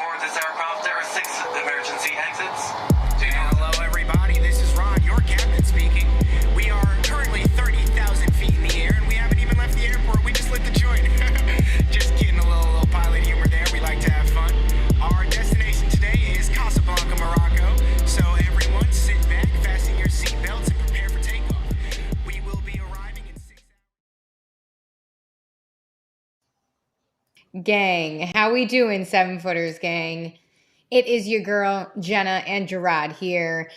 Aboard this aircraft, there are 6 emergency exits. Hello, everybody. This is Ron, your captain speaking. We are currently 30,000 feet in the air, and we haven't even left the airport. We just lit the joint. Just kidding, a little pilot humor there. We like to have fun. Our destination today is Casablanca, Morocco. So everyone, sit back, fasten your seatbelts, and prepare for takeoff. We will be arriving in 6 hours. Gang, how we doing, 7-footers gang? It is your girl, Jenna and Gerard here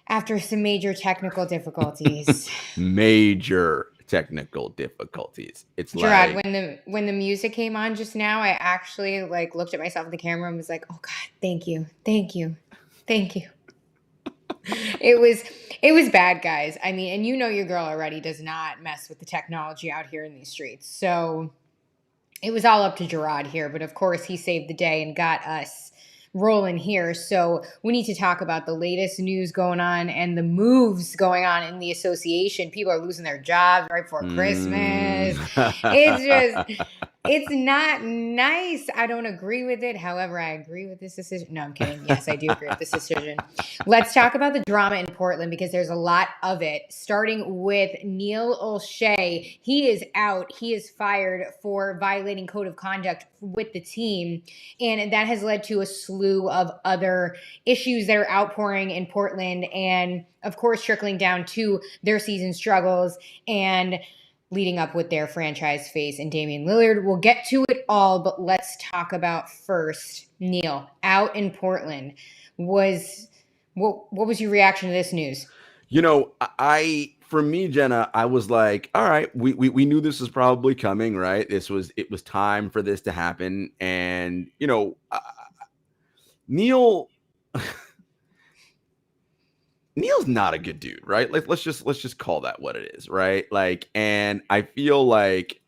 after some major technical difficulties. Major technical difficulties. It's Gerard, like when the music came on just now, I actually looked at myself in the camera and was like, "Oh God, thank you. It was bad, guys. I mean, and you know your girl already does not mess with the technology out here in these streets. So it was all up to Gerard here, but of course he saved the day and got us rolling here. So we need to talk about the latest news going on and the moves going on in the association. People are losing their jobs right before Christmas. It's not nice. I don't agree with it. However, I agree with this decision. No, I'm kidding. Yes, I do agree with this decision. Let's talk about the drama in Portland because there's a lot of it, starting with Neil Olshey. He is out. He is fired for violating code of conduct with the team, and that has led to a slew of other issues that are outpouring in Portland and, of course, trickling down to their season struggles and leading up with their franchise face and Damian Lillard. We'll get to it all, but let's talk about first Neil out in Portland. What was your reaction to this news? You know, for me, Jenna, I was like, all right, we knew this was probably coming, right? It was time for this to happen. And, you know, Neil's not a good dude, right? Like, let's just call that what it is, right? Like, and I feel like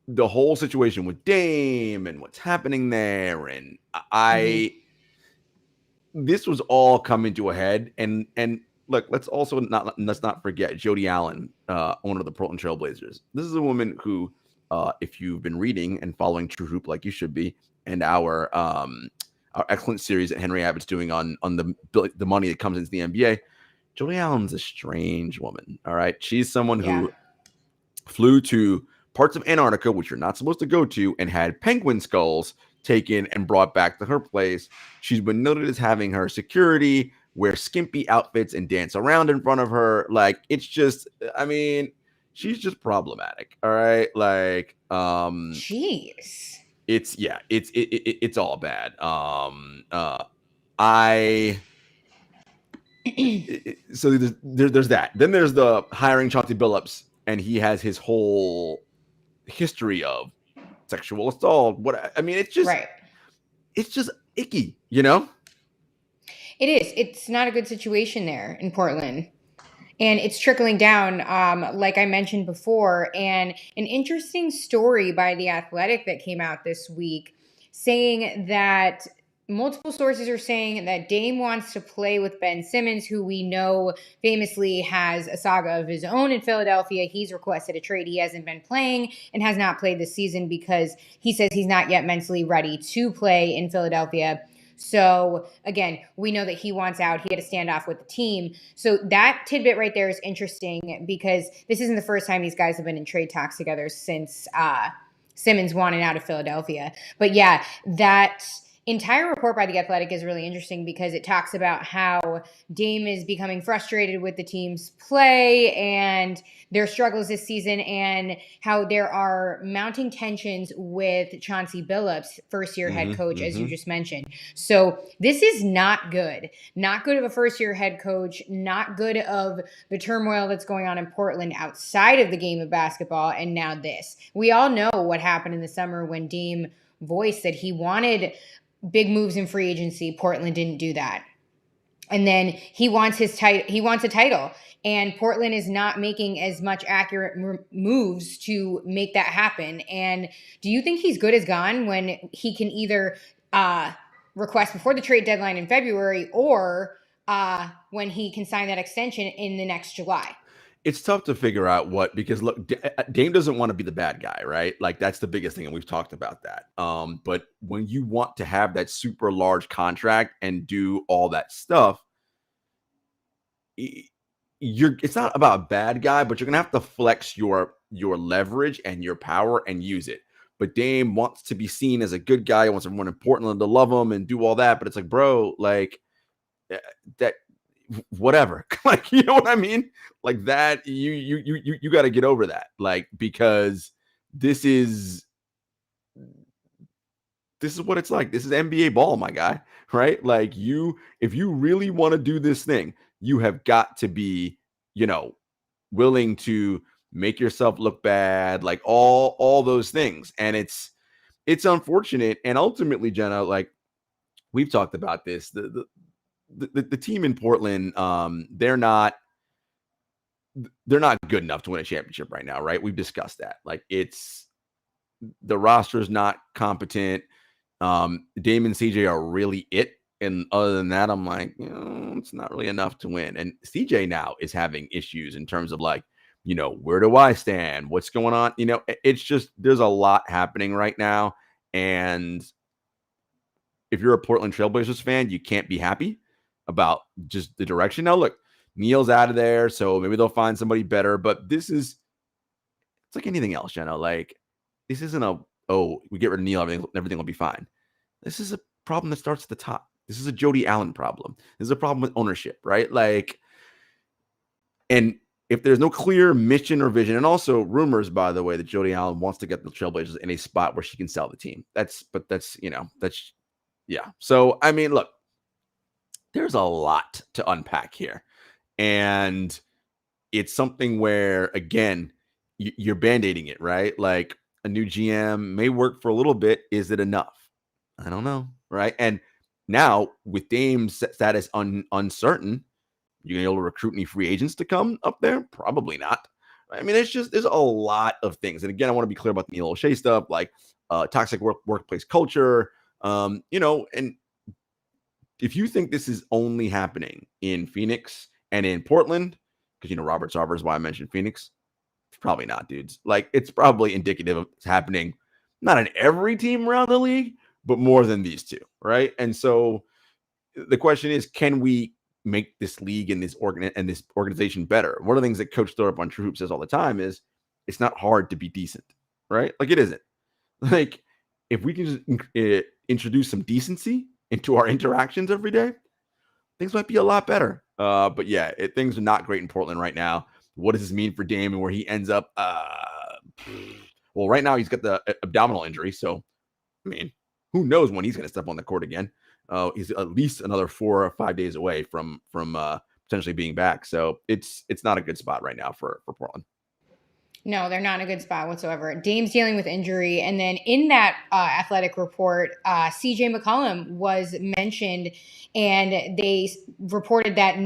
the whole situation with Dame and what's happening there, and this was all coming to a head. And look, let's not forget Jody Allen, owner of the Portland Trail Blazers. This is a woman who, if you've been reading and following True Hoop like you should be, and our excellent series that Henry Abbott's doing on the money that comes into the NBA, Jody Allen's a strange woman. All right, she's someone who flew to parts of Antarctica, which you're not supposed to go to, and had penguin skulls taken and brought back to her place. She's been noted as having her security wear skimpy outfits and dance around in front of her. Like, it's just, I mean, she's just problematic. All right, like, Jeez. It's all bad. So there's that. Then there's the hiring Chauncey Billups, and he has his whole history of sexual assault. It's just right. It's just icky, you know? It is. It's not a good situation there in Portland. And it's trickling down, like I mentioned before. And an interesting story by The Athletic that came out this week saying that multiple sources are saying that Dame wants to play with Ben Simmons, who we know famously has a saga of his own in Philadelphia. He's requested a trade. He hasn't been playing and has not played this season because he says he's not yet mentally ready to play in Philadelphia. So, again, we know that he wants out. He had a standoff with the team. So that tidbit right there is interesting because this isn't the first time these guys have been in trade talks together since Simmons wanted out of Philadelphia. But, yeah, that entire report by The Athletic is really interesting because it talks about how Dame is becoming frustrated with the team's play and their struggles this season and how there are mounting tensions with Chauncey Billups, first-year head coach, as you just mentioned. So this is not good. Not good of a first-year head coach, not good of the turmoil that's going on in Portland outside of the game of basketball, and now this. We all know what happened in the summer when Dame voiced that he wanted big moves in free agency. Portland didn't do that. And then he wants he wants a title. And Portland is not making as much accurate moves to make that happen. And do you think he's good as gone when he can either request before the trade deadline in February or when he can sign that extension in the next July? It's tough to figure out what, because look, Dame doesn't want to be the bad guy, right? Like that's the biggest thing, and we've talked about that. But when you want to have that super large contract and do all that stuff, it's not about bad guy, but you're gonna have to flex your leverage and your power and use it. But Dame wants to be seen as a good guy, wants everyone in Portland to love him and do all that. But it's like, bro, like that whatever. Like, you know what I mean? Like that, you got to get over that. Like, because this is what it's like. This is NBA ball, my guy, right? Like if you really want to do this thing, you have got to be, willing to make yourself look bad, like all those things. And it's unfortunate. And ultimately, Jenna, like we've talked about this, the team in Portland, they're not good enough to win a championship right now, right? We've discussed that. Like the roster is not competent. Dame and CJ are really it. And other than that, I'm like, it's not really enough to win. And CJ now is having issues in terms of like, where do I stand? What's going on? It's just, there's a lot happening right now. And if you're a Portland Trailblazers fan, you can't be happy about just the direction. Now, look, Neil's out of there, so maybe they'll find somebody better. But it's like anything else, like this isn't we get rid of Neil, everything will be fine. This is a problem that starts at the top. This is a Jody Allen problem. This is a problem with ownership, right? Like, and if there's no clear mission or vision, and also rumors, by the way, that Jody Allen wants to get the Trailblazers in a spot where she can sell the team. That's yeah. So, I mean, look, there's a lot to unpack here. And it's something where, again, you're band-aiding it, right? Like a new GM may work for a little bit. Is it enough? I don't know, right? And now with Dame's status uncertain, you gonna be able to recruit any free agents to come up there? Probably not. I mean, there's a lot of things. And again, I want to be clear about the Neil O'Shea stuff, like toxic workplace culture, and if you think this is only happening in Phoenix and in Portland, because Robert Sarver is why I mentioned Phoenix, it's probably not, dudes. Like, it's probably indicative of it's happening not in every team around the league, but more than these two, right? And so the question is, can we make this league and this organization better? One of the things that Coach Thorpe on True Hoop says all the time is it's not hard to be decent, right? Like, it isn't. Like, if we can just introduce some decency into our interactions every day, things might be a lot better. But yeah, things are not great in Portland right now. What does this mean for Dame and where he ends up? Well, right now he's got the abdominal injury. So, I mean, who knows when he's going to step on the court again? He's at least another 4 or 5 days away from potentially being back. So it's not a good spot right now for Portland. No, they're not in a good spot whatsoever. Dame's dealing with injury. And then in that athletic report, CJ McCollum was mentioned, and they reported that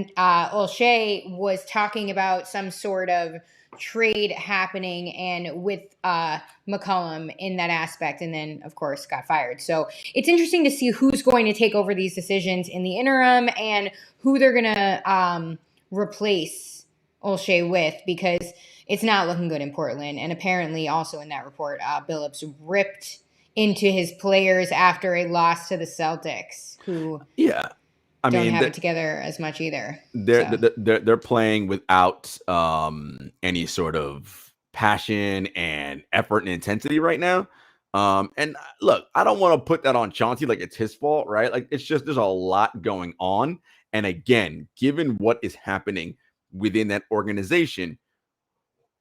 O'Shea was talking about some sort of trade happening and with McCollum in that aspect, and then, of course, got fired. So it's interesting to see who's going to take over these decisions in the interim and who they're going to replace O'Shea with, because it's not looking good in Portland. And apparently also in that report, Billups ripped into his players after a loss to the Celtics, who don't have it together as much either. They're playing without any sort of passion and effort and intensity right now. And look, I don't want to put that on Chauncey like it's his fault, right? Like, it's just, there's a lot going on. And again, given what is happening within that organization,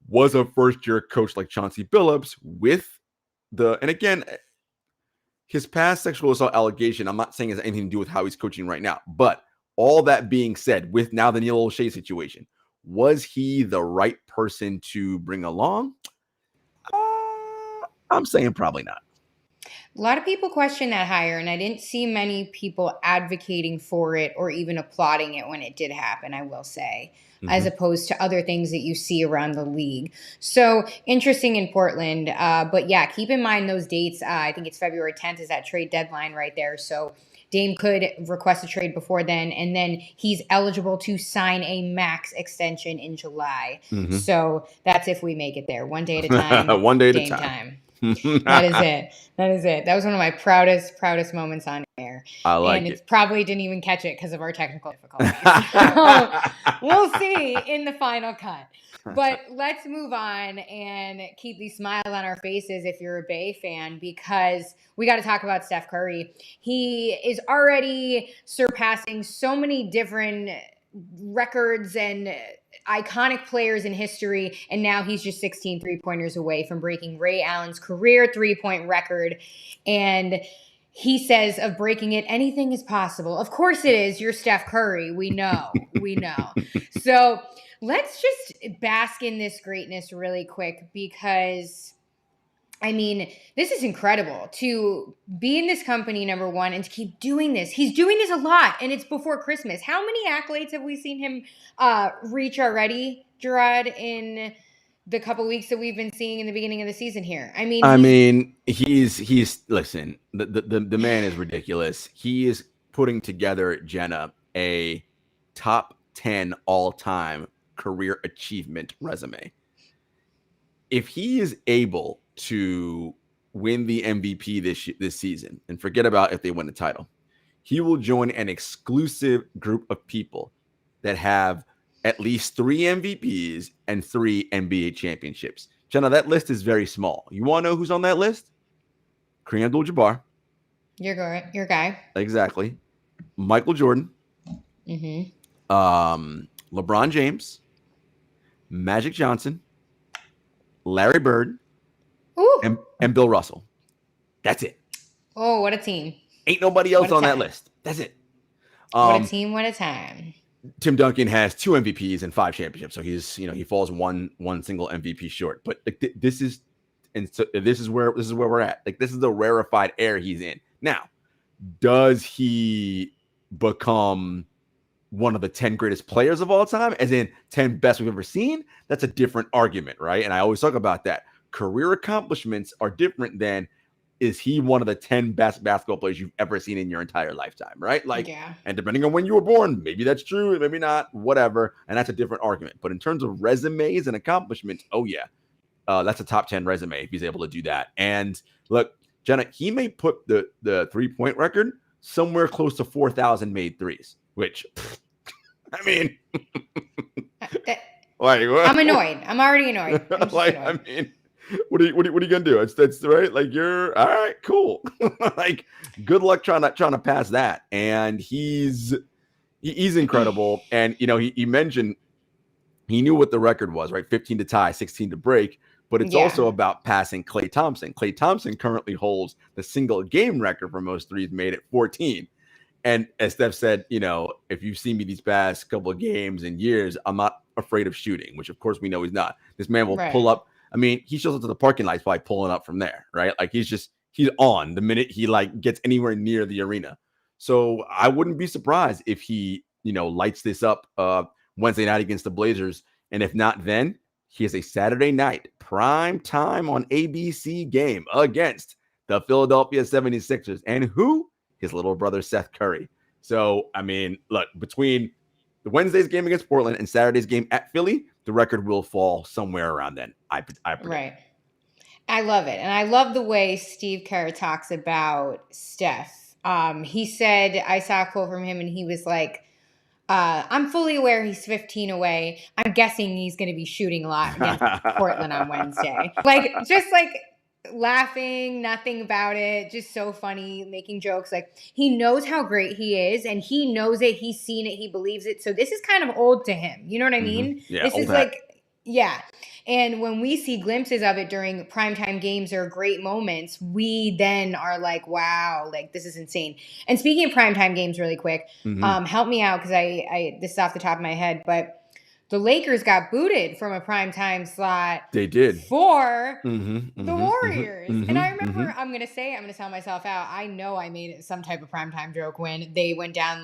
was a first-year coach like Chauncey Billups and again, his past sexual assault allegation, I'm not saying it has anything to do with how he's coaching right now, but all that being said, with now the Neil O'Shea situation, was he the right person to bring along? I'm saying probably not. A lot of people question that hire, and I didn't see many people advocating for it or even applauding it when it did happen, I will say, as opposed to other things that you see around the league. So interesting in Portland. But yeah, keep in mind those dates. I think it's February 10th is that trade deadline right there. So Dame could request a trade before then, and then he's eligible to sign a max extension in July. So that's if we make it there. One day at a time. One day at a Dame time. That is it. That was one of my proudest moments on air. I like and it. it probably didn't even catch it because of our technical difficulties. So we'll see in the final cut. But let's move on and keep these smiles on our faces if you're a Bay fan, because we got to talk about Steph Curry. He is already surpassing so many different records and iconic players in history, and now he's just 16 three-pointers away from breaking Ray Allen's career three-point record. And he says of breaking it, anything is possible. Of course it is. You're Steph Curry. We know. So let's just bask in this greatness really quick, because I mean, this is incredible to be in this company, number one, and to keep doing this. He's doing this a lot, and it's before Christmas. How many accolades have we seen him reach already, Gerard, in the couple weeks that we've been seeing in the beginning of the season here? I mean, he's listen, the man is ridiculous. He is putting together, Jenna, a top 10 all-time career achievement resume. If he is able to win the MVP this season, and forget about if they win the title, he will join an exclusive group of people that have at least 3 MVPs and 3 NBA championships. Jenna, that list is very small. You want to know who's on that list? Kareem Abdul-Jabbar. Your guy. Exactly. Michael Jordan. LeBron James. Magic Johnson. Larry Bird. Ooh. And Bill Russell. That's it. Oh, what a team. Ain't nobody else on that list. That's it. What a team, what a time. Tim Duncan has 2 MVPs and 5 championships, so he's he falls one single MVP short. But like this is where we're at. Like, this is the rarefied air he's in. Now, does he become one of the 10 greatest players of all time, as in 10 best we've ever seen? That's a different argument, right? And I always talk about that. Career accomplishments are different than, is he one of the 10 best basketball players you've ever seen in your entire lifetime, right? Like, yeah. And depending on when you were born, maybe that's true, maybe not, whatever. And that's a different argument. But in terms of resumes and accomplishments, oh yeah, that's a top 10 resume if he's able to do that. And look, Jenna, he may put the 3-point record somewhere close to 4,000 made threes, which, I mean, I'm annoyed. I'm already annoyed. Annoyed. I mean, what are you gonna do? That's right. Like, you're all right, cool. Like, good luck trying to pass that. And he's incredible. And he mentioned he knew what the record was, right? 15 to tie, 16 to break. But it's also about passing Klay Thompson. Klay Thompson currently holds the single game record for most threes made at 14. And as Steph said, if you've seen me these past couple of games and years, I'm not afraid of shooting, which of course we know he's not. This man will pull up. I mean, he shows up to the parking lot, he's probably pulling up from there, right? Like, he's on the minute he gets anywhere near the arena. So I wouldn't be surprised if he, lights this up Wednesday night against the Blazers. And if not, then he has a Saturday night prime time on ABC game against the Philadelphia 76ers. And who? His little brother, Seth Curry. So, I mean, look, between the Wednesday's game against Portland and Saturday's game at Philly, the record will fall somewhere around then. I predict. Right. I love it. And I love the way Steve Kerr talks about Steph. He said, I saw a quote from him and he was like, I'm fully aware he's 15 away. I'm guessing he's going to be shooting a lot against Portland on Wednesday. Just laughing, nothing about it, just so funny, making jokes. Like, he knows how great he is, and he knows it, he's seen it, he believes it. So this is kind of old to him. You know what I mean? Yeah, this is hat. And when we see glimpses of it during primetime games or great moments, we then are like, wow, like, this is insane. And speaking of primetime games really quick, help me out, because I this is off the top of my head, but the Lakers got booted from a primetime slot. They did. For the Warriors. And I remember, I'm going to tell myself out. I know I made some type of primetime joke when they went down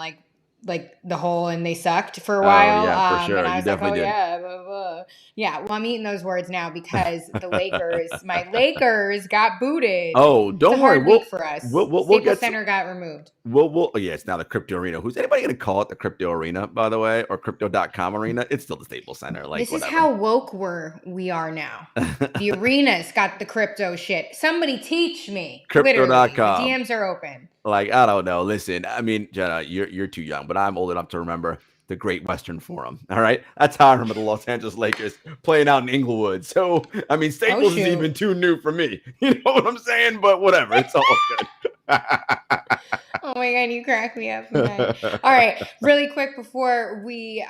like the hole and they sucked for a while. Yeah, for sure. And I You was like, definitely did. yeah, blah, blah. Yeah. Well, I'm eating those words now because the Lakers, my Lakers got booted. Oh, It's don't a worry. hard week for us. We'll Staples get Center got removed. yeah, it's now the Crypto Arena. Who's anybody going to call it the Crypto Arena, by the way, or Crypto.com Arena? It's still the Staples Center. Like, this whatever. is how woke we are now. The arena's got the crypto shit. Somebody teach me. Crypto.com. Literally, the DMs are open. Like, I don't know. Listen, I mean, Jenna, you're too young, but I'm old enough to remember the Great Western Forum. All right, that's how I remember the Los Angeles Lakers playing out in Inglewood. So, I mean, Staples is even too new for me. You know what I'm saying? But whatever, it's all good. Oh my God, you crack me up. All right, really quick before we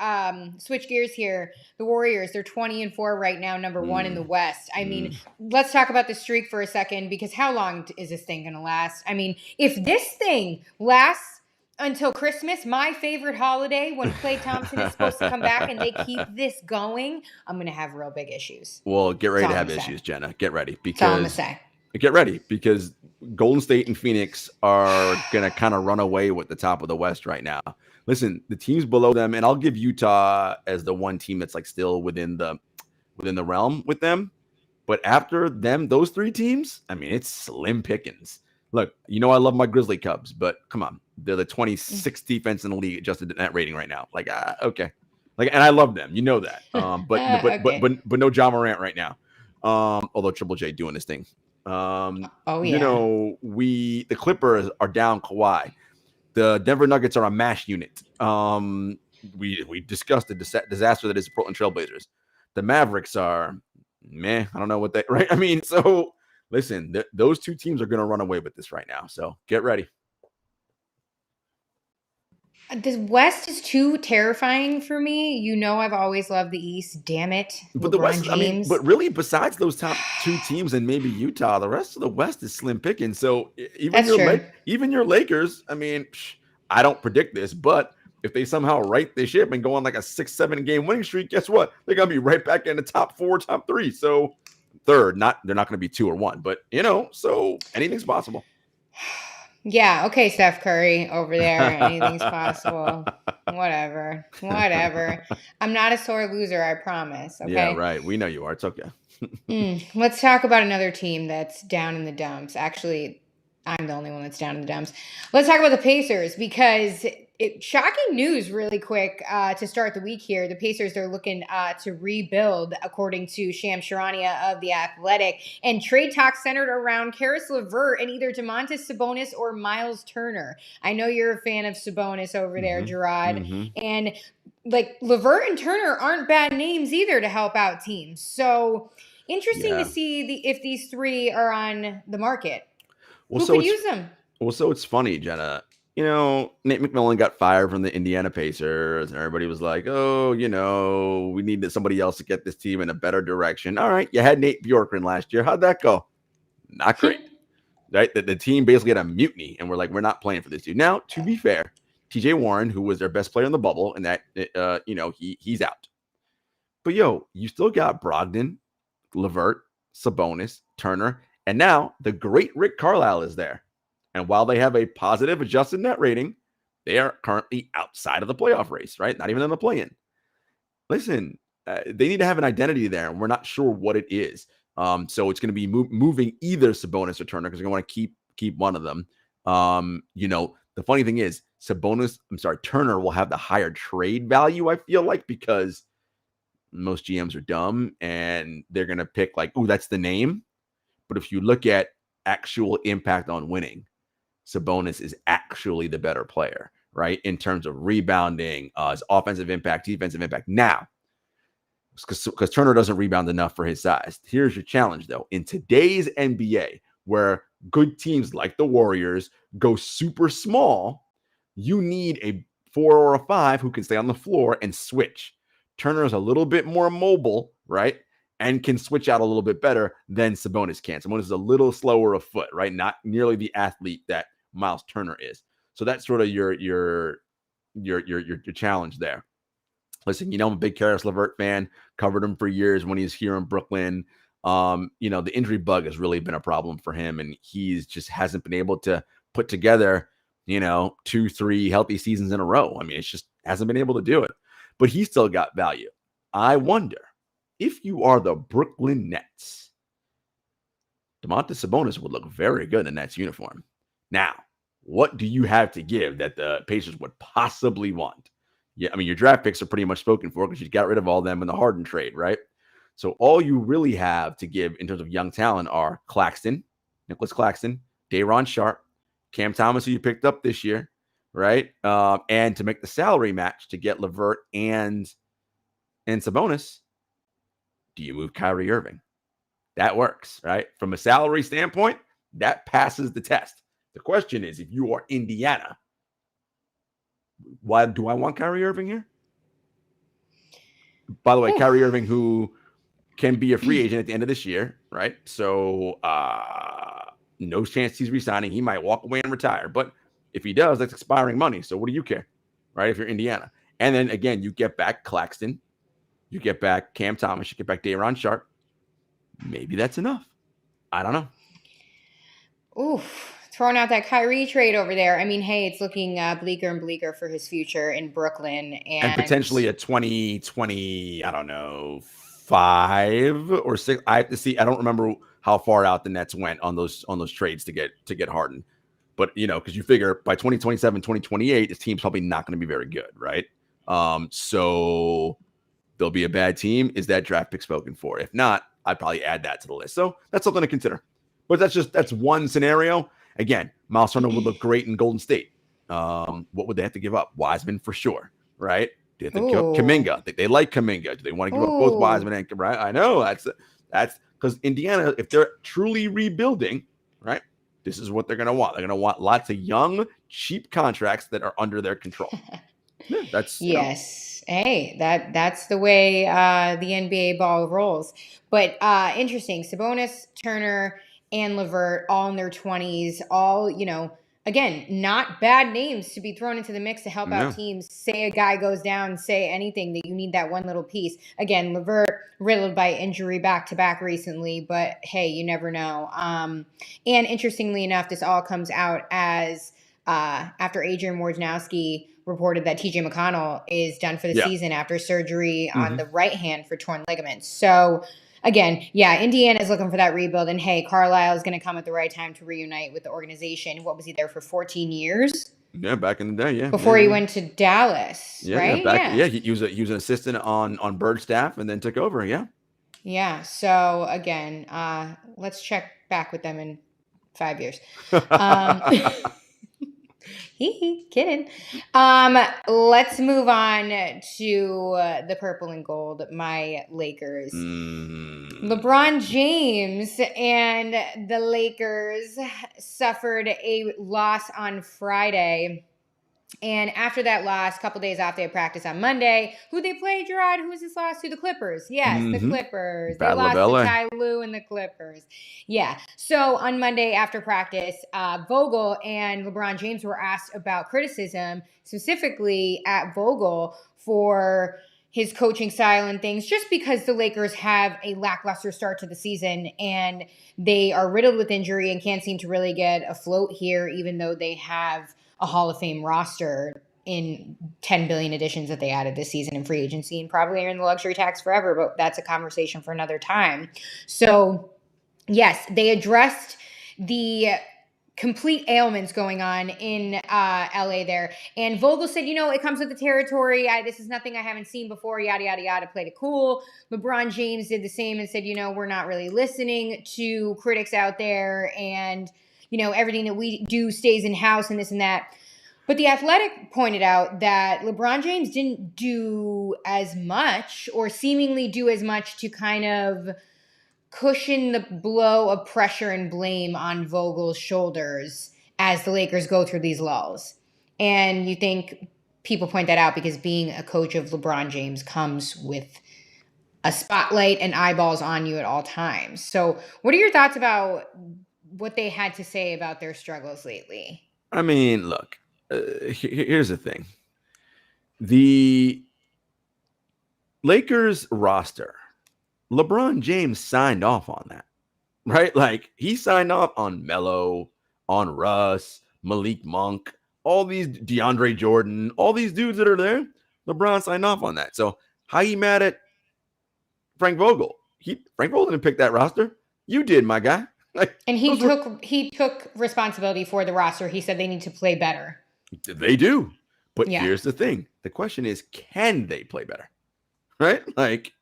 switch gears here, the Warriors, they're 20-4 right now, number one in the West. I mean, let's talk about the streak for a second, because how long is this thing going to last? I mean, if this thing lasts until Christmas, my favorite holiday, when Klay Thompson is supposed to come back and they keep this going, I'm going to have real big issues. Well, get ready to have issues, Jenna. Get ready, because that's all I'm going to say. Get ready, because Golden State and Phoenix are going to kind of run away with the top of the West right now. Listen, the teams below them, and I'll give Utah as the one team that's like still within the realm with them. But after them, those three teams, I mean, it's slim pickings. Look, you know I love my Grizzly Cubs, but come on, they're the 26th defense in the league adjusted net rating right now. Like, okay, like, and I love them, you know that. But no Ja Morant right now. Although Triple J doing this thing. You know, the Clippers are down Kawhi. The Denver Nuggets are a mash unit. We discussed the disaster that is the Portland Trailblazers. The Mavericks are meh. I don't know what they right. I mean, so listen, those two teams are going to run away with this right now. So get ready. The West is too terrifying for me. You know, I've always loved the East. Damn it. But the West, James. I mean, but really, besides those top two teams and maybe Utah, the rest of the West is slim picking. So even your Lakers, I mean, I don't predict this, but if they somehow right the ship and go on like a 6-7 game winning streak, guess what? They're going to be right back in the top 4, top 3. So they're not going to be 2 or 1, but you know, so anything's possible. Yeah, okay, Steph Curry over there. Anything's possible. Whatever. I'm not a sore loser, I promise. Okay? Yeah, right. We know you are. It's okay. Let's talk about another team that's down in the dumps. Actually, I'm the only one that's down in the dumps. Let's talk about the Pacers, because shocking news really quick to start the week here. The Pacers are looking to rebuild, according to Shams Charania of The Athletic. And trade talks centered around Karis LeVert and either Domantas Sabonis or Miles Turner. I know you're a fan of Sabonis over there, Gerard. And like LeVert and Turner aren't bad names either to help out teams. So interesting to see if these three are on the market. Who could use them? Well, so it's funny, Jenna. You know, Nate McMillan got fired from the Indiana Pacers, and everybody was like, oh, you know, we need somebody else to get this team in a better direction. All right, you had Nate Bjorkgren last year. How'd that go? Not great. Right? The team basically had a mutiny, and we're like, we're not playing for this dude. Now, to be fair, TJ Warren, who was their best player in the bubble, and that, you know, he's out. But, you still got Brogdon, LeVert, Sabonis, Turner, and now the great Rick Carlisle is there. And while they have a positive adjusted net rating, they are currently outside of the playoff race, right? Not even in the play-in. Listen, they need to have an identity there, and we're not sure what it is. So it's going to be moving either Sabonis or Turner, because they're going to want to keep one of them. You know, the funny thing is, Turner will have the higher trade value, I feel like, because most GMs are dumb, and they're going to pick like, ooh, that's the name. But if you look at actual impact on winning, Sabonis is actually the better player, right? In terms of rebounding, his offensive impact, defensive impact. Now, because Turner doesn't rebound enough for his size. Here's your challenge, though. In today's NBA, where good teams like the Warriors go super small, you need a 4 or a 5 who can stay on the floor and switch. Turner is a little bit more mobile, right? And can switch out a little bit better than Sabonis can. Sabonis is a little slower of foot, right? Not nearly the athlete that Miles Turner is. So that's sort of your challenge there. Listen, you know, I'm a big Karis LeVert fan. Covered him for years when he was here in Brooklyn. You know, the injury bug has really been a problem for him, and he's just hasn't been able to put together, 2-3 healthy seasons in a row. I mean, it's just hasn't been able to do it, but he still got value. I wonder if you are the Brooklyn Nets, Domantas Sabonis would look very good in the Nets uniform. Now, what do you have to give that the Pacers would possibly want? Yeah, I mean, your draft picks are pretty much spoken for because you got rid of all of them in the Harden trade, right? So all you really have to give in terms of young talent are Nicholas Claxton, Day'Ron Sharpe, Cam Thomas, who you picked up this year, right? And to make the salary match to get LeVert and Sabonis, do you move Kyrie Irving? That works, right? From a salary standpoint, that passes the test. The question is, if you are Indiana, why do I want Kyrie Irving here? By the way, Kyrie Irving, who can be a free agent at the end of this year, right? So no chance he's resigning. He might walk away and retire. But if he does, that's expiring money. So what do you care, right? If you're Indiana. And then, again, you get back Claxton. You get back Cam Thomas. You get back Day'Ron Sharpe. Maybe that's enough. I don't know. Oof. Throwing out that Kyrie trade over there. I mean, hey, it's looking bleaker and bleaker for his future in Brooklyn. And potentially a 2020, I don't know, 5 or 6. I have to see. I don't remember how far out the Nets went on those trades to get Harden. But, because you figure by 2027, 2028, this team's probably not going to be very good, right? So they'll be a bad team. Is that draft pick spoken for? If not, I'd probably add that to the list. So that's something to consider. But that's one scenario. Again, Miles Turner would look great in Golden State. What would they have to give up? Wiseman for sure, right? They have to give up Kuminga. They like Kuminga. Do they want to give up both Wiseman and right? I know that's because Indiana, if they're truly rebuilding, right? This is what they're going to want. They're going to want lots of young, cheap contracts that are under their control. Yeah, that's yes. Hey, that's the way the NBA ball rolls. But interesting. Sabonis, Turner, and LeVert, all in their 20s, all, again, not bad names to be thrown into the mix to help out teams. Say a guy goes down, say anything that you need that one little piece. Again, LeVert riddled by injury back-to-back recently, but hey, you never know. And interestingly enough, this all comes out as after Adrian Wojnarowski reported that TJ McConnell is done for the season after surgery on the right hand for torn ligaments. So again, Indiana is looking for that rebuild. And hey, Carlisle is going to come at the right time to reunite with the organization. What was he there for 14 years? Yeah, back in the day, Before he went to Dallas, right? He was an assistant on Bird's staff and then took over, Yeah, so again, let's check back with them in 5 years. Kidding. Let's move on to the purple and gold, my Lakers. LeBron James and the Lakers suffered a loss on Friday. And after that loss, a couple days off, they had practice on Monday. Who they played, Gerard? Who was this loss to? The Clippers. Yes, the Clippers. They lost to Ty Lue and the Clippers. Yeah. So on Monday after practice, Vogel and LeBron James were asked about criticism, specifically at Vogel for his coaching style and things, just because the Lakers have a lackluster start to the season and they are riddled with injury and can't seem to really get afloat here, even though they have a Hall of Fame roster in 10 billion additions that they added this season in free agency and probably earn the luxury tax forever, but that's a conversation for another time. So yes, they addressed the complete ailments going on in LA there. And Vogel said, it comes with the territory. This is nothing I haven't seen before, yada, yada, yada, played it cool. LeBron James did the same and said, we're not really listening to critics out there and everything that we do stays in-house and this and that. But The Athletic pointed out that LeBron James didn't do as much or seemingly do as much to kind of cushion the blow of pressure and blame on Vogel's shoulders as the Lakers go through these lulls. And you think people point that out because being a coach of LeBron James comes with a spotlight and eyeballs on you at all times. So what are your thoughts about what they had to say about their struggles lately? I mean, look, here's the thing. The Lakers roster, LeBron James signed off on that, right? Like he signed off on Melo, on Russ, Malik Monk, all these DeAndre Jordan, all these dudes that are there, LeBron signed off on that. So how you mad at Frank Vogel? Frank Vogel didn't pick that roster. You did, my guy. Like, and he took responsibility for the roster. He said they need to play better. They do. But here's the thing. The question is, can they play better? Right? Like,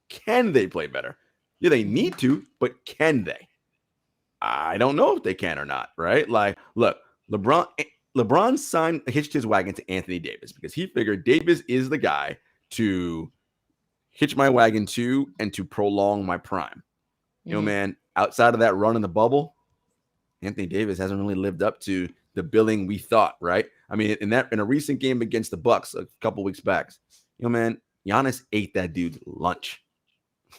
can they play better? Yeah, they need to, but can they? I don't know if they can or not, right? Like, look, LeBron hitched his wagon to Anthony Davis because he figured Davis is the guy to hitch my wagon to and to prolong my prime. You know, man, outside of that run in the bubble, Anthony Davis hasn't really lived up to the billing we thought, right? I mean, in a recent game against the Bucks a couple weeks back, you know, man, Giannis ate that dude's lunch.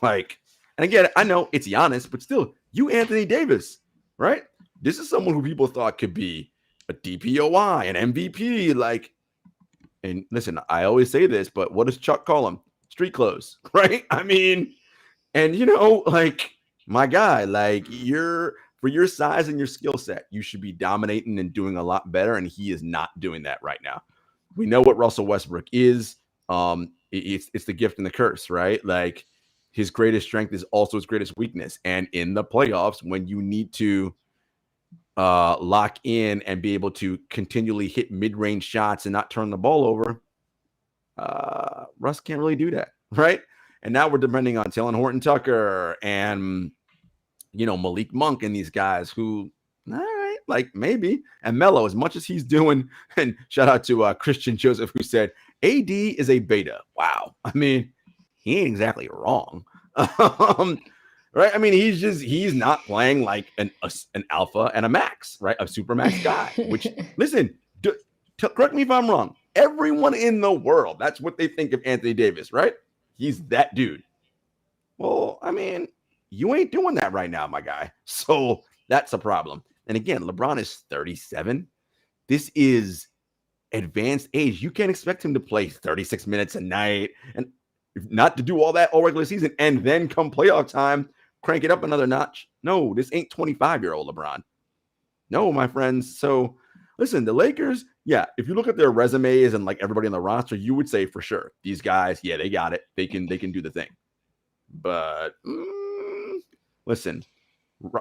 Like, and again, I know it's Giannis, but still, you Anthony Davis, right? This is someone who people thought could be a DPOI, an MVP, like, and listen, I always say this, but what does Chuck call him? Street clothes, right? I mean, and you know, like, my guy, like, for your size and your skill set, you should be dominating and doing a lot better, and he is not doing that right now. We know what Russell Westbrook is. It's the gift and the curse, right? Like, his greatest strength is also his greatest weakness. And in the playoffs, when you need to lock in and be able to continually hit mid-range shots and not turn the ball over, Russ can't really do that, right? And now we're depending on Taylor Horton Tucker and, you know, Malik Monk and these guys who, all right, like maybe. And Melo, as much as he's doing, and shout out to Christian Joseph, who said, AD is a beta. Wow. I mean, he ain't exactly wrong. Right? I mean, he's not playing like an alpha and a max, right? A super max guy, which, listen, correct me if I'm wrong. Everyone in the world, that's what they think of Anthony Davis, right? He's that dude. Well, I mean, you ain't doing that right now, my guy. So that's a problem. And again, LeBron is 37. This is advanced age. You can't expect him to play 36 minutes a night and not to do all that all regular season and then come playoff time, crank it up another notch. No, this ain't 25-year-old LeBron. No, my friends. So listen, the Lakers, yeah, if you look at their resumes and like everybody on the roster, you would say for sure, these guys, yeah, they got it. They can do the thing. But listen,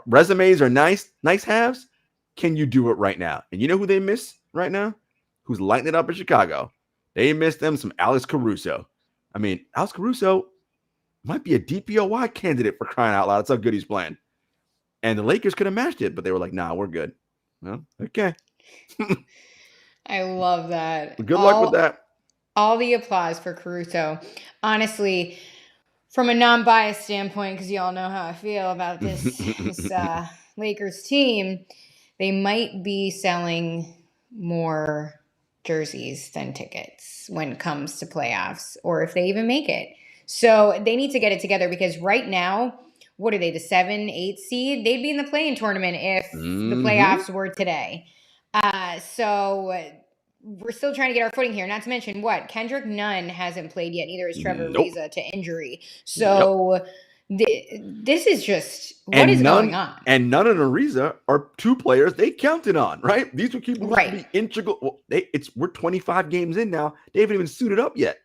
resumes are nice haves. Can you do it right now? And you know who they miss right now? Who's lighting it up in Chicago? They miss them some Alex Caruso. I mean, Alex Caruso might be a DPOY candidate for crying out loud. That's how good he's playing. And the Lakers could have matched it, but they were like, nah, we're good. Well, okay. I love that. Good luck with that. All the applause for Caruso. Honestly, from a non-biased standpoint, because you all know how I feel about this Lakers team, they might be selling more jerseys than tickets when it comes to playoffs, or if they even make it. So they need to get it together, because right now, what are they, the 7-8 seed? They'd be in the play-in tournament if the playoffs were today. So we're still trying to get our footing here. Not to mention what? Kendrick Nunn hasn't played yet. Neither is Trevor Ariza to injury. So this is just, what is going on? And Nunn and Ariza are two players they counted on, right? These were people who would be integral. Well, we're 25 games in now. They haven't even suited up yet.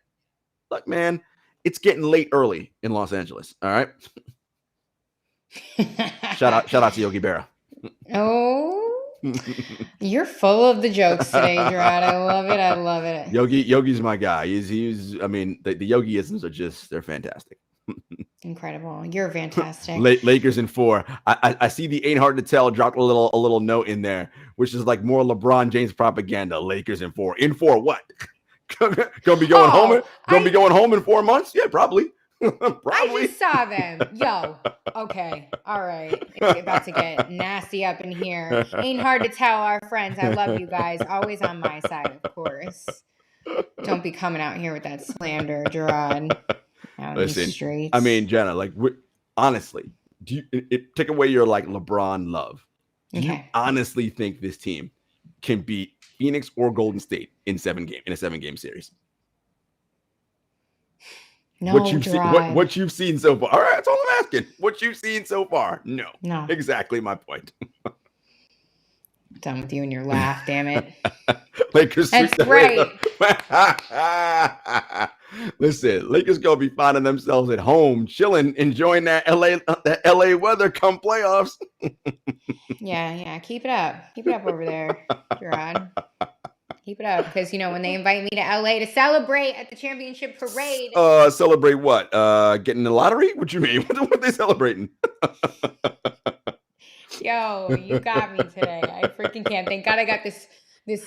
Look, man, it's getting late early in Los Angeles. All right. Shout out to Yogi Berra. Oh, you're full of the jokes today, Gerard. I love it. Yogi's my guy. He's I mean, the Yogi-isms are just, they're fantastic. Incredible. You're fantastic. Lakers in 4. I see the ain't hard to tell dropped a little note in there, which is like more LeBron James propaganda. Lakers in 4. In 4 what? Gonna be going home? Gonna be going home in 4 months? Yeah, probably. I just saw them. Yo, okay, all right. It's about to get nasty up in here. Ain't hard to tell, our friends. I love you guys. Always on my side, of course. Don't be coming out here with that slander, Gerard. Listen, I mean, Jenna, like, honestly, do you take away your like LeBron love? Do you honestly think this team can beat Phoenix or Golden State in a 7-game series? No, what you've seen so far. All right, that's all I'm asking. What you've seen so far. No. Exactly my point. Done with you and your laugh, damn it. Lakers sweep That's the right. Listen, Lakers gonna be finding themselves at home, chilling, enjoying that LA weather come playoffs. Yeah. Keep it up. Keep it up over there, Gerard. Keep it up, because when they invite me to LA to celebrate at the championship parade. Celebrate what? Getting the lottery? What you mean? What are they celebrating? Yo, you got me today. I freaking can't. Thank God I got this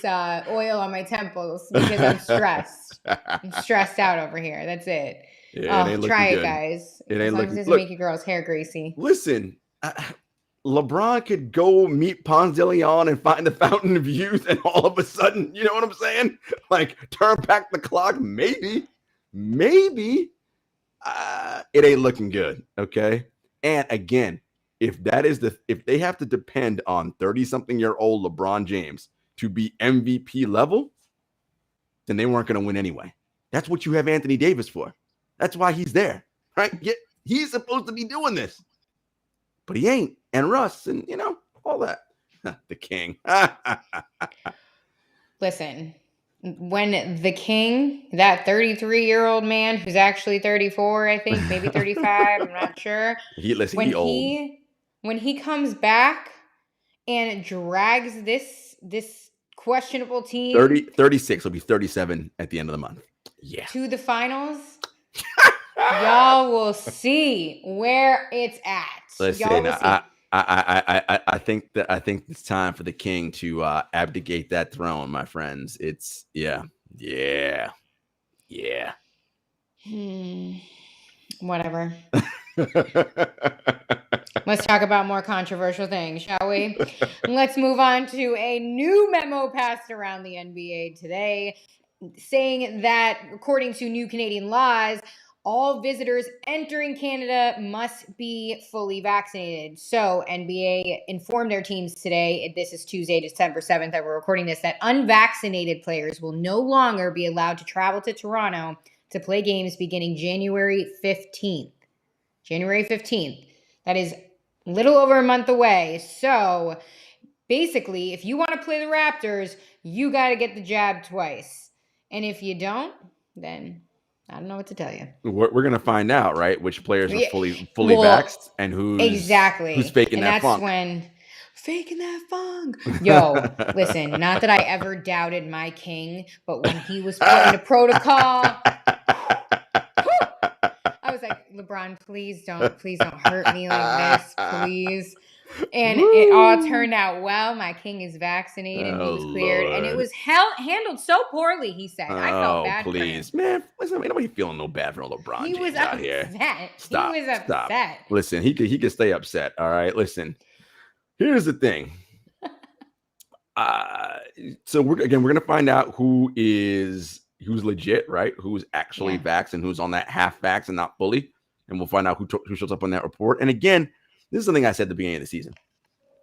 oil on my temples, because I'm stressed. I'm stressed out over here. That's it. Yeah, it ain't Try it, good. guys. It As ain't long as looking. it doesn't make your girl's hair greasy. Listen, LeBron could go meet Ponce de Leon and find the fountain of youth, and all of a sudden, you know what I'm saying? Like, turn back the clock. Maybe. It ain't looking good. Okay. And again, if they have to depend on 30-something-year-old LeBron James to be MVP level, then they weren't going to win anyway. That's what you have Anthony Davis for. That's why he's there, right? He's supposed to be doing this, but he ain't. And Russ, and all that. The king. Listen, when the king, that 33-year-old man who's actually 34, I think, maybe 35, I'm not sure. He old. When he comes back and drags this questionable team 36, will be 37 at the end of the month. Yeah. To the finals, y'all will see where it's at. Listen, I think it's time for the king to abdicate that throne, my friends. It's yeah. Whatever. Let's talk about more controversial things, shall we? Let's move on to a new memo passed around the NBA today, saying that according to new Canadian laws, all visitors entering Canada must be fully vaccinated. So NBA informed their teams today, this is Tuesday, December 7th that we're recording this, that unvaccinated players will no longer be allowed to travel to Toronto to play games beginning January 15th. January 15th. That is a little over a month away. So basically, if you want to play the Raptors, you got to get the jab twice. And if you don't, then I don't know what to tell you. We're going to find out, right? Which players are fully vaxxed and who's faking that funk. And that's when faking that funk. Yo, listen, not that I ever doubted my king, but when he was put into protocol, I was like, LeBron, please don't hurt me like this, please. And it all turned out well. My king is vaccinated. He was cleared. Lord. And it was handled so poorly, he said. I felt bad for him. Man, listen, nobody feeling no bad for LeBron James was out upset. here. Stop. He was upset. Stop. Listen, he could stay upset, all right? Listen, here's the thing. So we're going to find out who's legit, right? Who's actually vaxxed and who's on that half vax and not fully. And we'll find out who shows up on that report. And again, this is something I said at the beginning of the season.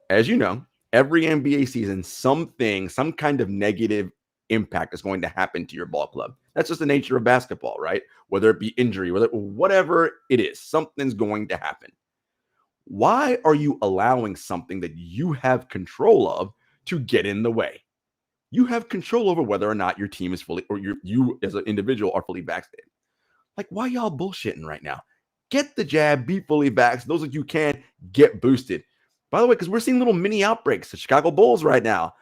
As you know, every NBA season, some kind of negative impact is going to happen to your ball club. That's just the nature of basketball, right? Whether it be injury, whatever it is, something's going to happen. Why are you allowing something that you have control of to get in the way? You have control over whether or not your team is fully, or you as an individual are fully vaccinated. Like, why y'all bullshitting right now? Get the jab, be fully vaxxed. Those of you can get boosted. By the way, because we're seeing little mini outbreaks. The Chicago Bulls right now,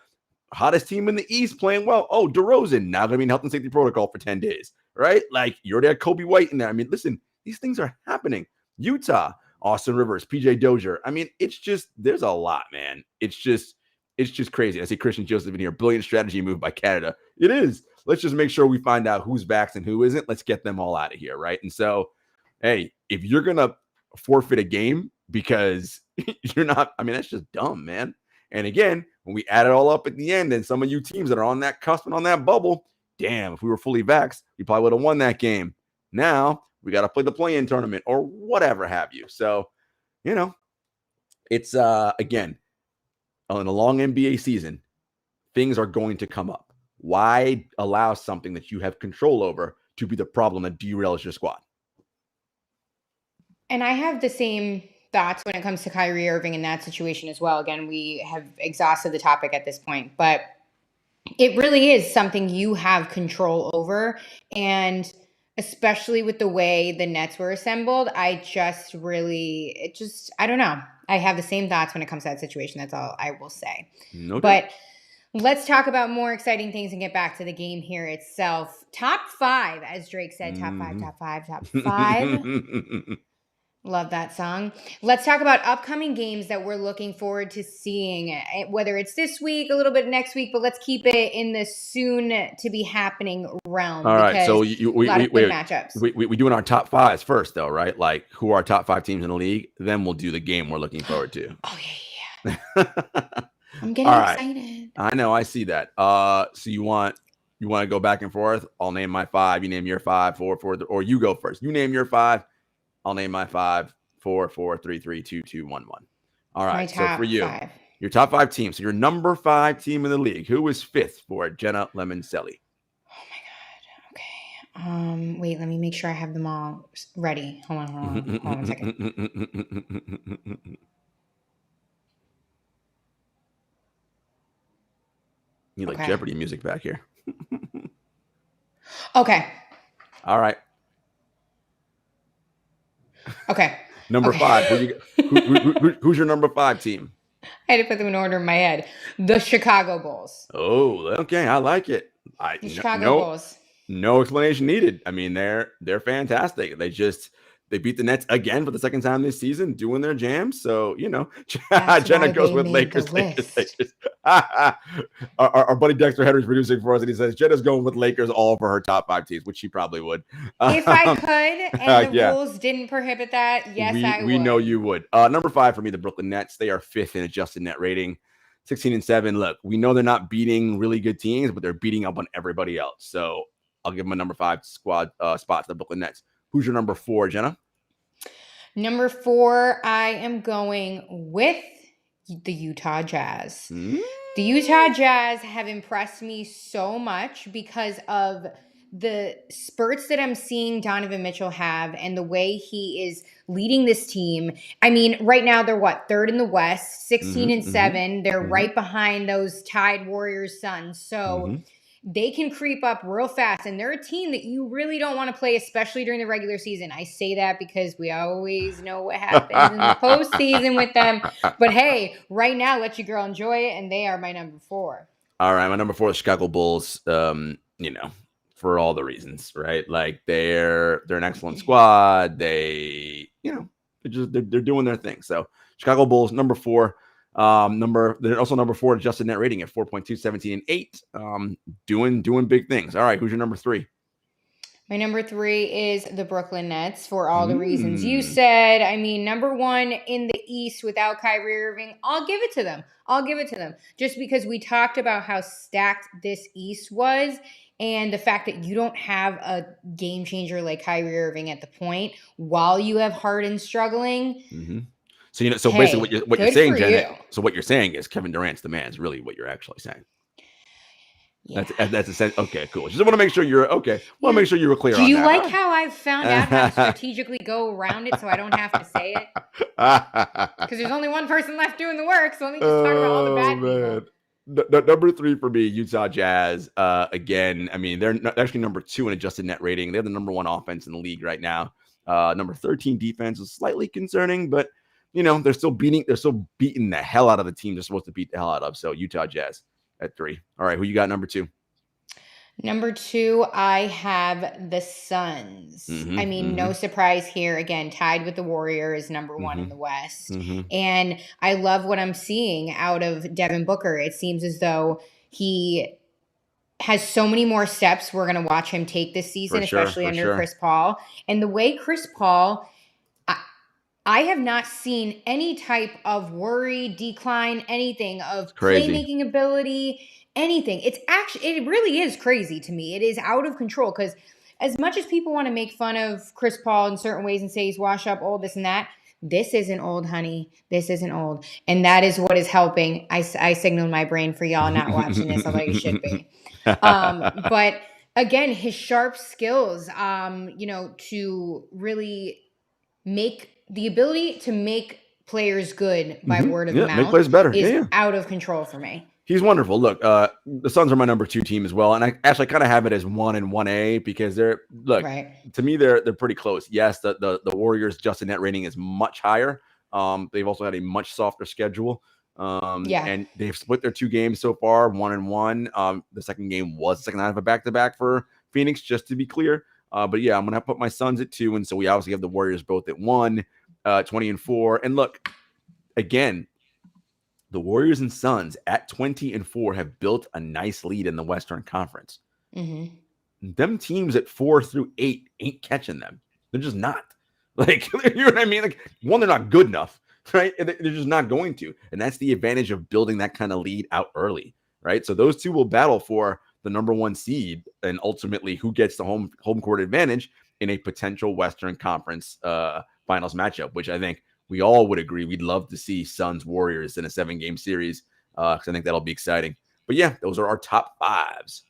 hottest team in the East, playing well. Oh, DeRozan now going to be in health and safety protocol for 10 days, right? Like, you're there, Kobe White in there. I mean, listen, these things are happening. Utah, Austin Rivers, PJ Dozier. I mean, it's just, there's a lot, man. It's just crazy. I see Christian Joseph in here. Brilliant strategy move by Canada. It is. Let's just make sure we find out who's vaxxed and who isn't. Let's get them all out of here, right? And so, hey, if you're going to forfeit a game because you're not, I mean, that's just dumb, man. And again, when we add it all up at the end, and some of you teams that are on that cusp and on that bubble, damn, if we were fully vaxxed, we probably would have won that game. Now we got to play the play-in tournament or whatever have you. So, it's, again, in a long NBA season, things are going to come up. Why allow something that you have control over to be the problem that derails your squad? And I have the same thoughts when it comes to Kyrie Irving in that situation as well. Again, we have exhausted the topic at this point, but it really is something you have control over. And especially with the way the Nets were assembled, I don't know. I have the same thoughts when it comes to that situation. That's all I will say. No But doubt. let's talk about more exciting things and get back to the game here itself. Top 5, as Drake said, top 5, top 5, top 5. Love that song. Let's talk about upcoming games that we're looking forward to seeing, whether it's this week, a little bit next week, but let's keep it in the soon to be happening realm. All right, so a lot of good matchups. We doing our top 5s first, though, right? Like, who are our top 5 teams in the league? Then we'll do the game we're looking forward to. Oh, yeah. I'm getting excited. I know, I see that. So you want to go back and forth? I'll name my 5. You name your 5, 4, 4, or you go first. You name your 5. I'll name my 5, 4, 4, 3, 3, 2, 2, 1, 1. All right. So for you, your top 5 teams. So your number 5 team in the league. Who is 5th for Jenna Lemoncelli? Oh my God. Okay. Wait. Let me make sure I have them all ready. Hold on 1 second. You like Jeopardy music back here. Okay. All right. Okay. Number 5. Who's your number 5 team? I had to put them in order in my head. The Chicago Bulls. Oh, okay. I like it. The Chicago Bulls. No explanation needed. I mean, they're fantastic. They beat the Nets again for the second time this season, doing their jam. So, Jenna goes with Lakers. Our buddy Dexter Henry's producing for us, and he says Jenna's going with Lakers all for her top 5 teams, which she probably would. If I could, and the rules didn't prohibit that, yes, I would. We know you would. Number 5 for me, the Brooklyn Nets. They are 5th in adjusted net rating, 16-7. Look, we know they're not beating really good teams, but they're beating up on everybody else. So I'll give them a number 5 squad spot to the Brooklyn Nets. Who's your number 4, Jenna? Number 4, I am going with the Utah Jazz. The Utah Jazz have impressed me so much because of the spurts that I'm seeing Donovan Mitchell have and the way he is leading this team. I mean, right now they're 3rd in the West, 16-7. They're right behind those tied Warriors Suns. So they can creep up real fast, and they're a team that you really don't want to play, especially during the regular season. I say that because we always know what happens in the postseason with them. But hey, right now, let your girl enjoy it, and they are my number 4. All right, my number 4 is Chicago Bulls. For all the reasons, right? Like they're an excellent squad. They're doing their thing. So Chicago Bulls, number 4. They're also number 4 adjusted net rating at 4.2, 17, and 8. Doing big things. All right, who's your number 3? My number 3 is the Brooklyn Nets for all the reasons you said. I mean, number 1 in the East without Kyrie Irving, I'll give it to them. Just because we talked about how stacked this East was and the fact that you don't have a game changer like Kyrie Irving at the point while you have Harden struggling. So basically what you're saying, Janet. So what you're saying is Kevin Durant's the man. Is really what you're actually saying. Yeah. That's a sense. Okay, cool. Just want to make sure you're okay. Want to make sure you were clear on that. Do you like how I've found out how to strategically go around it so I don't have to say it? Because there's only one person left doing the work. So let me just talk about all the bad people. Number 3 for me, Utah Jazz. Again, I mean, they're actually number 2 in adjusted net rating. They have the number 1 offense in the league right now. Number 13 defense is slightly concerning, but they're still beating the hell out of the team they're supposed to beat the hell out of. So Utah Jazz at 3. All right, who you got number 2? Number 2, I have the Suns. I mean, no surprise here. Again, tied with the Warriors, number 1 in the West. And I love what I'm seeing out of Devin Booker. It seems as though he has so many more steps we're going to watch him take this season, especially under Chris Paul. And the way Chris Paul, I have not seen any type of worry, decline, anything of playmaking ability, anything. It really is crazy to me. It is out of control because as much as people want to make fun of Chris Paul in certain ways and say he's washed up, old, this and that, this isn't old, honey. This isn't old. And that is what is helping. I signaled my brain for y'all not watching this, although you should be. But again, his sharp skills, to really make the ability to make players good by word of Make mouth players better. is out of control for me. He's wonderful. Look, the Suns are my number 2 team as well, and I actually kind of have it as 1 and 1A because they're to me they're pretty close. Yes, the Warriors' adjusted net rating is much higher. They've also had a much softer schedule. And they've split their 2 games so far, 1-1. The second game was the second night of a back-to-back for Phoenix, just to be clear. But yeah, I'm gonna put my Suns at 2, and so we obviously have the Warriors both at 1, 20-4. And look, again, the Warriors and Suns at 20-4 have built a nice lead in the Western Conference. Them teams at 4 through 8 ain't catching them. They're just not. Like, you know what I mean? Like, one, they're not good enough, right? They're just not going to. And that's the advantage of building that kind of lead out early, right? So those two will battle for the number 1 seed and ultimately who gets the home court advantage in a potential Western Conference finals matchup, which I think we all would agree we'd love to see Suns Warriors in a 7-game series because I think that'll be exciting. But yeah, those are our top 5s.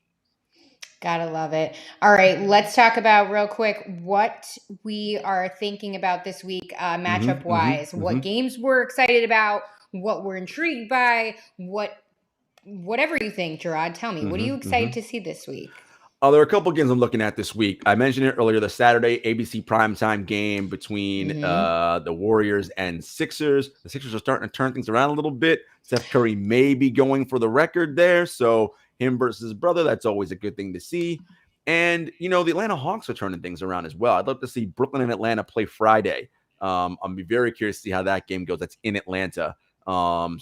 Gotta love it. All right, let's talk about real quick what we are thinking about this week matchup wise. What games we're excited about, what we're intrigued by, whatever you think, Gerard. Tell me, what are you excited to see this week? There are a couple games I'm looking at this week. I mentioned it earlier, the Saturday ABC primetime game between the Warriors and Sixers. The Sixers are starting to turn things around a little bit. Steph Curry may be going for the record there, so him versus his brother, that's always a good thing to see. And, you know, the Atlanta Hawks are turning things around as well. I'd love to see Brooklyn and Atlanta play Friday. I'll be very curious to see how that game goes. That's in Atlanta. I'm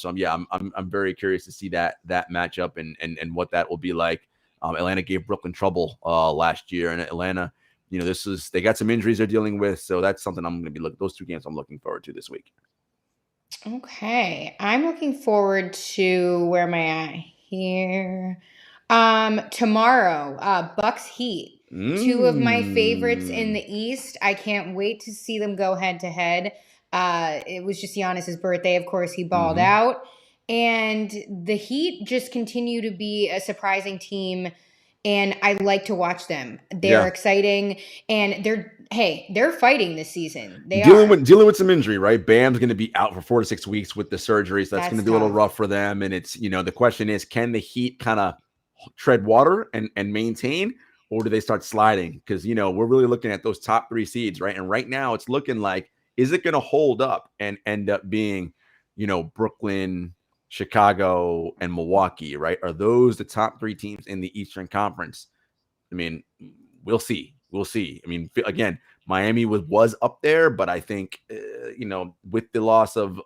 very curious to see that matchup and what that will be like. Atlanta gave Brooklyn trouble last year, and Atlanta, you know, they got some injuries they're dealing with, so that's something I'm going to be looking. Those 2 games I'm looking forward to this week. Okay, I'm looking forward to where am I here? Tomorrow, Bucks Heat, 2 of my favorites in the East. I can't wait to see them go head to head. It was just Giannis's birthday, of course. He balled out. And the Heat just continue to be a surprising team, and I like to watch them. They're exciting, and they're fighting this season. They are dealing with some injury, right? Bam's going to be out for 4 to 6 weeks with the surgery, so that's going to be a little rough for them. And it's, you know, the question is, can the Heat kind of tread water and maintain, or do they start sliding? Because, you know, we're really looking at those top 3 seeds, right? And right now, it's looking like, is it going to hold up and end up being, you know, Brooklyn, Chicago, and Milwaukee, right? Are those the top 3 teams in the Eastern Conference? I mean, we'll see. I mean, again, Miami was up there, but I think, you know, with the loss of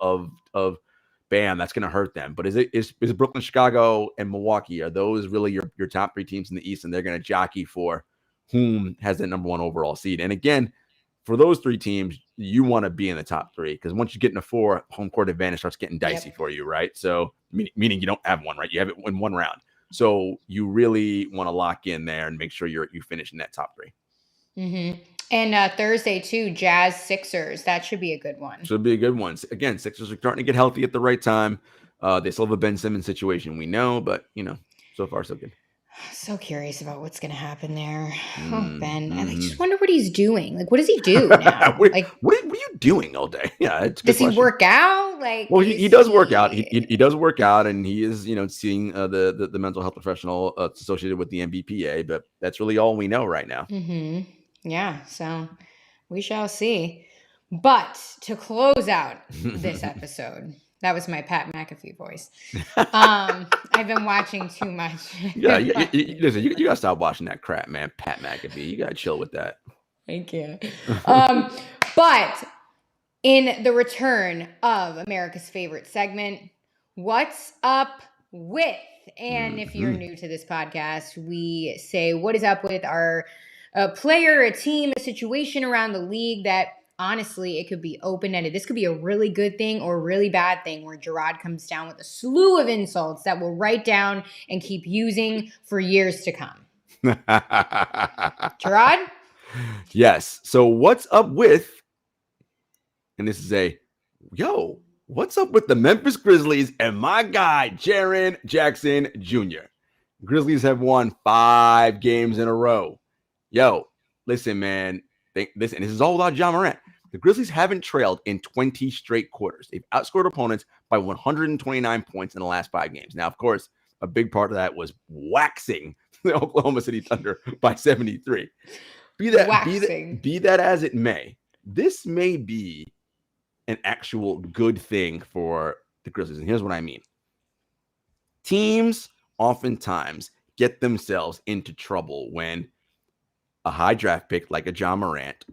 Bam, that's going to hurt them. But is Brooklyn, Chicago, and Milwaukee, are those really your top 3 teams in the East, and they're going to jockey for whom has the number 1 overall seed? And again, for those 3 teams, you want to be in the top 3 because once you get into 4, home court advantage starts getting dicey for you, right? So meaning you don't have one, right? You have it in 1 round. So you really want to lock in there and make sure you finish in that top 3. And Thursday too, Jazz Sixers. That should be a good one. Should be a good one. Again, Sixers are starting to get healthy at the right time. They still have a Ben Simmons situation, we know, but you know, so far so good. So curious about what's going to happen there. Oh, Ben. I just wonder what he's doing. Like, what does he do now? what are you doing all day? Yeah, it's does he work out? Like, well, he does work out. He does work out, and he is, you know, seeing the mental health professional associated with the MBPA. But that's really all we know right now. Yeah, so we shall see. But to close out this episode. That was my Pat McAfee voice. I've been watching too much. Yeah, listen, you gotta stop watching that crap, man. Pat McAfee, you gotta chill with that. Thank you. But in the return of America's favorite segment, What's Up With? And if you're new to this podcast, we say what is up with our player, a team, a situation around the league that honestly, it could be open-ended. This could be a really good thing or a really bad thing where Gerard comes down with a slew of insults that we'll write down and keep using for years to come. Gerard? Yes. So what's up with, and this is what's up with the Memphis Grizzlies and my guy, Jaren Jackson Jr.? Grizzlies have won 5 games in a row. Listen, man. This is all about Ja Morant. The Grizzlies haven't trailed in 20 straight quarters. They've outscored opponents by 129 points in the last 5 games. Now, of course, a big part of that was waxing the Oklahoma City Thunder by 73. Be that as it may, this may be an actual good thing for the Grizzlies. And here's what I mean. Teams oftentimes get themselves into trouble when a high draft pick like a John Morant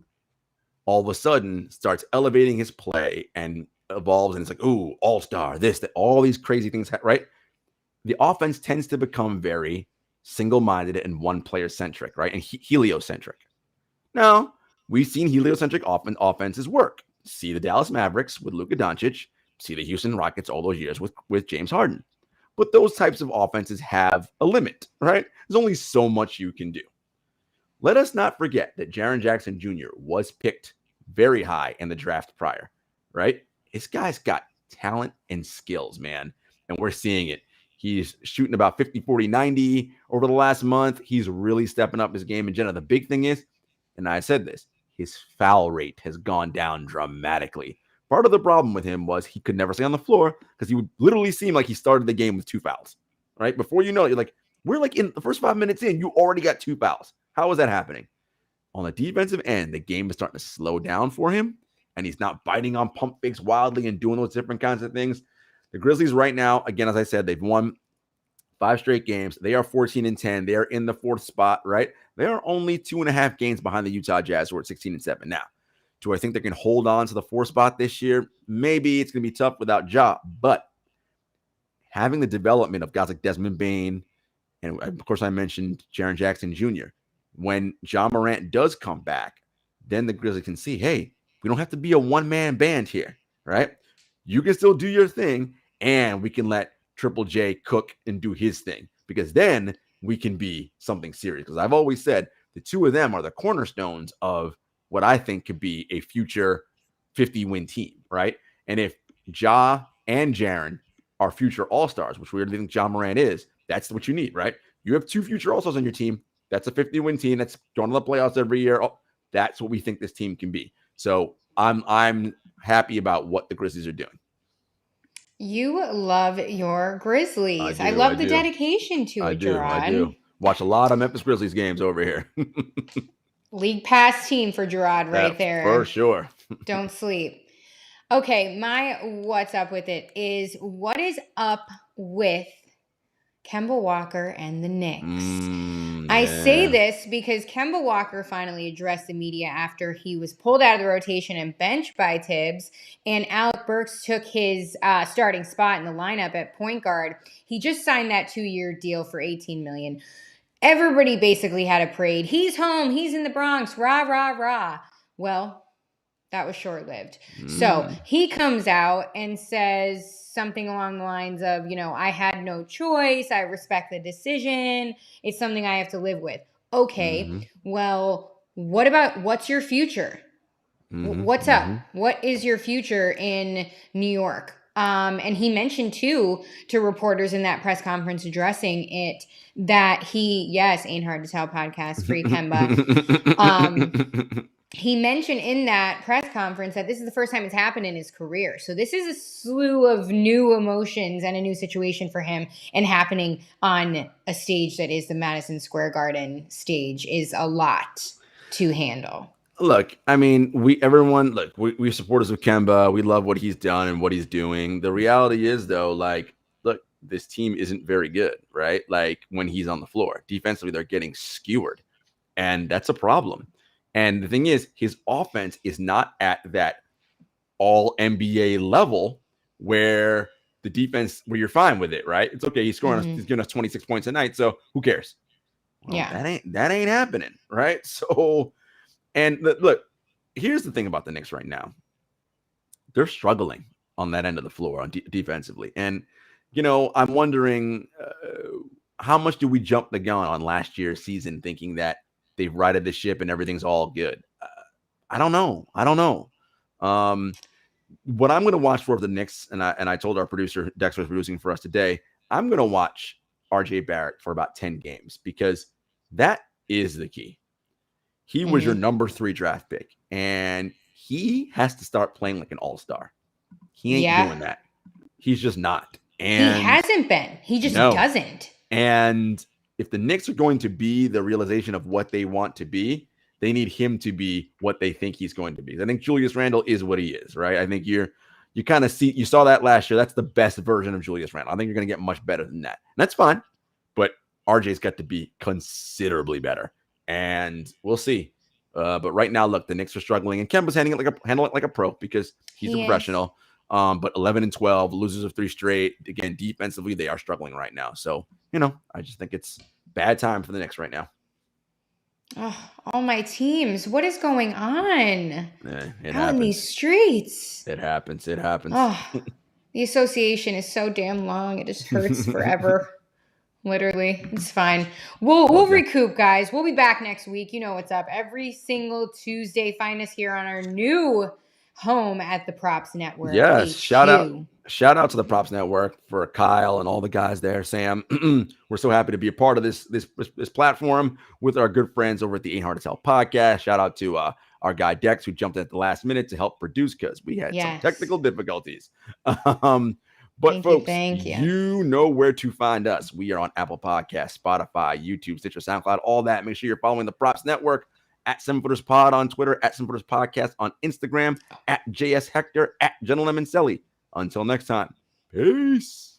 all of a sudden starts elevating his play and evolves, and it's like, ooh, all-star, this, that, all these crazy things, right? The offense tends to become very single-minded and one-player-centric, right? And heliocentric. Now, we've seen heliocentric offenses work. See the Dallas Mavericks with Luka Doncic. See the Houston Rockets all those years with James Harden. But those types of offenses have a limit, right? There's only so much you can do. Let us not forget that Jaren Jackson Jr. was picked very high in the draft prior, right? This guy's got talent and skills, man, and we're seeing it. He's shooting about 50, 40, 90 over the last month. He's really stepping up his game in general. The big thing is, and I said this, his foul rate has gone down dramatically. Part of the problem with him was he could never stay on the floor because he would literally seem like he started the game with 2 fouls, right? Before you know it, you're like, we're like in the first 5 minutes in, you already got 2 fouls. How is that happening? On the defensive end, the game is starting to slow down for him, and he's not biting on pump fakes wildly and doing those different kinds of things. The Grizzlies right now, again, as I said, they've won 5 straight games. They are 14-10. They are in the 4th spot, right? They are only 2.5 games behind the Utah Jazz, who are at 16-7 now. Do I think they can hold on to the 4th spot this year? Maybe. It's going to be tough without Ja, but having the development of guys like Desmond Bane, and of course I mentioned Jaren Jackson Jr., when John Morant does come back, then the Grizzlies can see, hey, we don't have to be a one-man band here, right? You can still do your thing, and we can let Triple J cook and do his thing, because then we can be something serious. Because I've always said the two of them are the cornerstones of what I think could be a future 50-win team, right? And if Ja and Jaren are future all-stars, which we really think Ja Morant is, that's what you need, right? You have 2 future all-stars on your team. That's a 50-win team that's going to the playoffs every year. Oh, that's what we think this team can be. So I'm happy about what the Grizzlies are doing. You love your Grizzlies. I love the dedication to it, Gerard. I do. Watch a lot of Memphis Grizzlies games over here. League pass team for Gerard right there. For sure. Don't sleep. Okay, my what's up with it is, what is up with Kemba Walker and the Knicks? I say this because Kemba Walker finally addressed the media after he was pulled out of the rotation and benched by Tibbs, and Alec Burks took his starting spot in the lineup at point guard. He just signed that 2-year deal for $18 million. Everybody basically had a parade. He's home. He's in the Bronx. Rah, rah, rah. Well, that was short-lived. So he comes out and says something along the lines of, I had no choice. I respect the decision. It's something I have to live with. Okay, well, what's your future? What's up? What is your future in New York? And he mentioned, too, to reporters in that press conference addressing it, that Ain't Hard to Tell podcast, free Kemba. He mentioned in that press conference that this is the first time it's happened in his career. So this is a slew of new emotions and a new situation for him, and happening on a stage that is the Madison Square Garden stage is a lot to handle. Look, I mean, we're supporters of Kemba. We love what he's done and what he's doing. The reality is, though, look, this team isn't very good, right? Like, when he's on the floor, defensively, they're getting skewered, and that's a problem. And the thing is, his offense is not at that all NBA level where the defense, where you're fine with it, right? It's okay. He's scoring, he's giving us 26 points a night. So who cares? Well, that ain't happening, right? So, and look, here's the thing about the Knicks right now. They're struggling on that end of the floor defensively. And, I'm wondering how much do we jump the gun on last year's season thinking that they've righted the ship and everything's all good? I don't know. What I'm going to watch for the Knicks, and I told our producer, Dexter, was producing for us today, I'm going to watch RJ Barrett for about 10 games, because that is the key. He was your number 3 draft pick, and he has to start playing like an all-star. He ain't doing that. He's just not. And he hasn't been. He just doesn't. And if the Knicks are going to be the realization of what they want to be, they need him to be what they think he's going to be. I think Julius Randle is what he is, right? I think you kind of you saw that last year. That's the best version of Julius Randle. I think you're going to get much better than that. And that's fine. But RJ's got to be considerably better. And we'll see. But right now, look, the Knicks are struggling. And Kemba's handling it like a pro because he's a professional. But 11-12, losers of 3 straight. Again, defensively, they are struggling right now. So, I just think it's bad time for the Knicks right now. Oh, all my teams. What is going on? Out in these streets. It happens. Oh, the association is so damn long. It just hurts forever. Literally. It's fine. We'll recoup, guys. We'll be back next week. You know what's up. Every single Tuesday, find us here on our new home at the Props Network. Yes, shout out to the Props Network for Kyle and all the guys there. Sam, we're so happy to be a part of this platform with our good friends over at the Ain't Hard to Tell podcast. Shout out to our guy Dex, who jumped in at the last minute to help produce because we had some technical difficulties. But folks, you know where to find us. We are on Apple Podcasts, Spotify, YouTube, Stitcher, SoundCloud, all that. Make sure you're following the Props Network at 7footerspod on Twitter, at 7footerspodcast on Instagram, at JS Hector, at Gentleman Selly. Until next time, peace.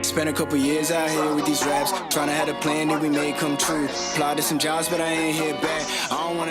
Spent a couple years out here with these raps, trying to have a plan that we made come true. Applied to some jobs, but I ain't hit back. I don't want to